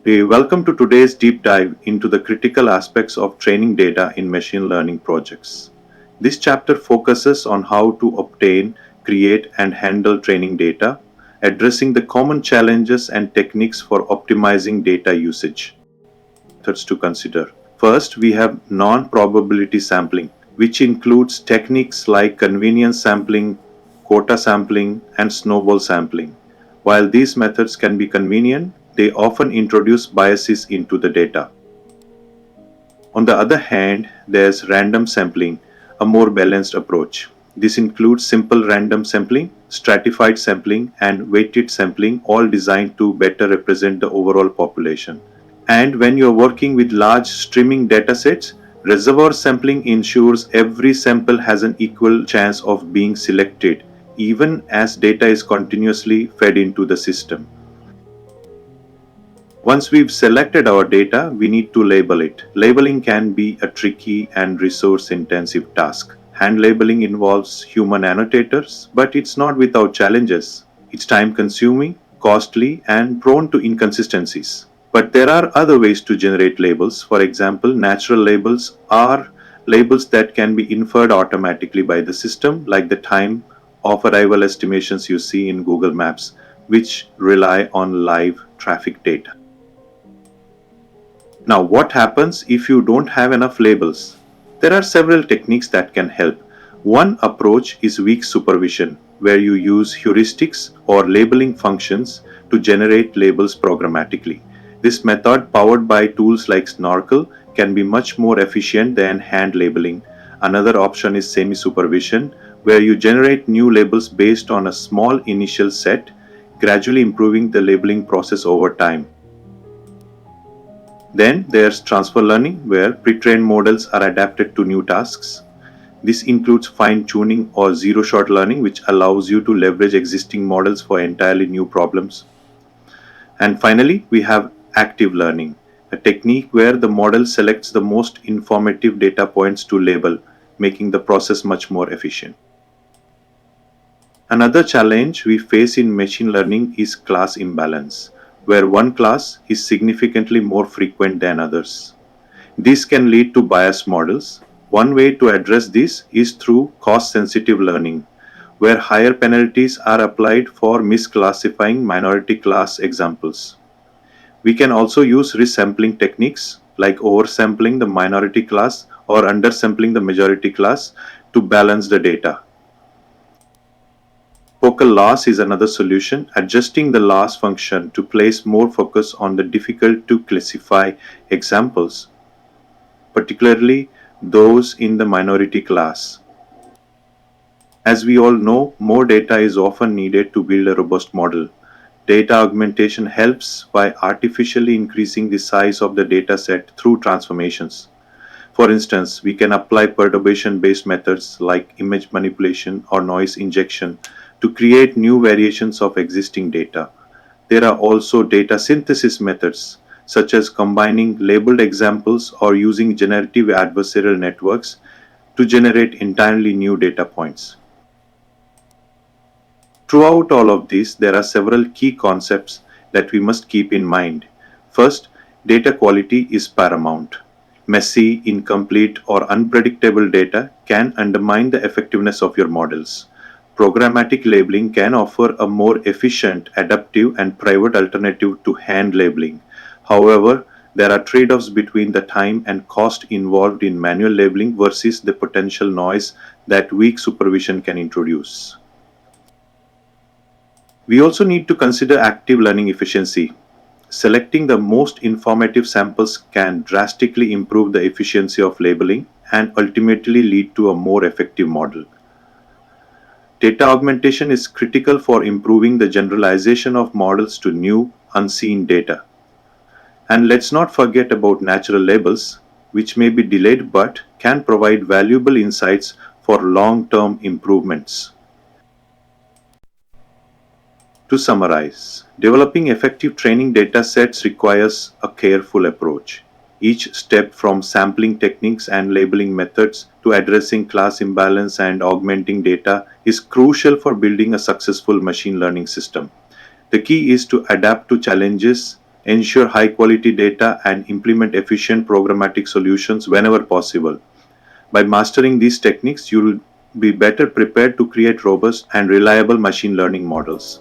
Welcome to today's deep dive into the critical aspects of training data in machine learning projects. This chapter focuses on how to obtain, create, and handle training data, addressing the common challenges and techniques for optimizing data usage. Methods to consider. First, we have non-probability sampling, which includes techniques like convenience sampling, quota sampling, and snowball sampling. While these methods can be convenient, they often introduce biases into the data. On the other hand, there's random sampling, a more balanced approach. This includes simple random sampling, stratified sampling, and weighted sampling, all designed to better represent the overall population. And when you're working with large streaming datasets, reservoir sampling ensures every sample has an equal chance of being selected, even as data is continuously fed into the system. Once we've selected our data, we need to label it. Labeling can be a tricky and resource intensive task. Hand labeling involves human annotators, but it's not without challenges. It's time consuming, costly, and prone to inconsistencies. But there are other ways to generate labels. For example, natural labels are labels that can be inferred automatically by the system, like the time of arrival estimations you see in Google Maps, which rely on live traffic data. Now, what happens if you don't have enough labels? There are several techniques that can help. One approach is weak supervision, where you use heuristics or labeling functions to generate labels programmatically. This method, powered by tools like Snorkel, can be much more efficient than hand labeling. Another option is semi supervision, where you generate new labels based on a small initial set, gradually improving the labeling process over time. Then there's transfer learning, where pre-trained models are adapted to new tasks. This includes fine-tuning or zero-shot learning, which allows you to leverage existing models for entirely new problems. And finally, we have active learning, a technique where the model selects the most informative data points to label, making the process much more efficient. Another challenge we face in machine learning is class imbalance, where one class is significantly more frequent than others. This can lead to biased models. One way to address this is through cost sensitive learning, where higher penalties are applied for misclassifying minority class examples. We can also use resampling techniques like oversampling the minority class or undersampling the majority class to balance the data. Focal loss is another solution, adjusting the loss function to place more focus on the difficult to classify examples, particularly those in the minority class. As we all know, more data is often needed to build a robust model. Data augmentation helps by artificially increasing the size of the dataset through transformations. For instance, we can apply perturbation based methods like image manipulation or noise injection to create new variations of existing data. There are also data synthesis methods, such as combining labeled examples or using generative adversarial networks to generate entirely new data points. Throughout all of this, there are several key concepts that we must keep in mind. First, data quality is paramount. Messy, incomplete, or unpredictable data can undermine the effectiveness of your models. Programmatic labeling can offer a more efficient, adaptive, and private alternative to hand labeling. However, there are trade offs between the time and cost involved in manual labeling versus the potential noise that weak supervision can introduce. We also need to consider active learning efficiency. Selecting the most informative samples can drastically improve the efficiency of labeling and ultimately lead to a more effective model. Data augmentation is critical for improving the generalization of models to new, unseen data. And let's not forget about natural labels, which may be delayed but can provide valuable insights for long term improvements. To summarize, developing effective training data sets requires a careful approach. Each step from sampling techniques and labeling methods to addressing class imbalance and augmenting data is crucial for building a successful machine learning system. The key is to adapt to challenges ensure high quality data, and implement efficient programmatic solutions whenever possible. By mastering these techniques, you will be better prepared to create robust and reliable machine learning models.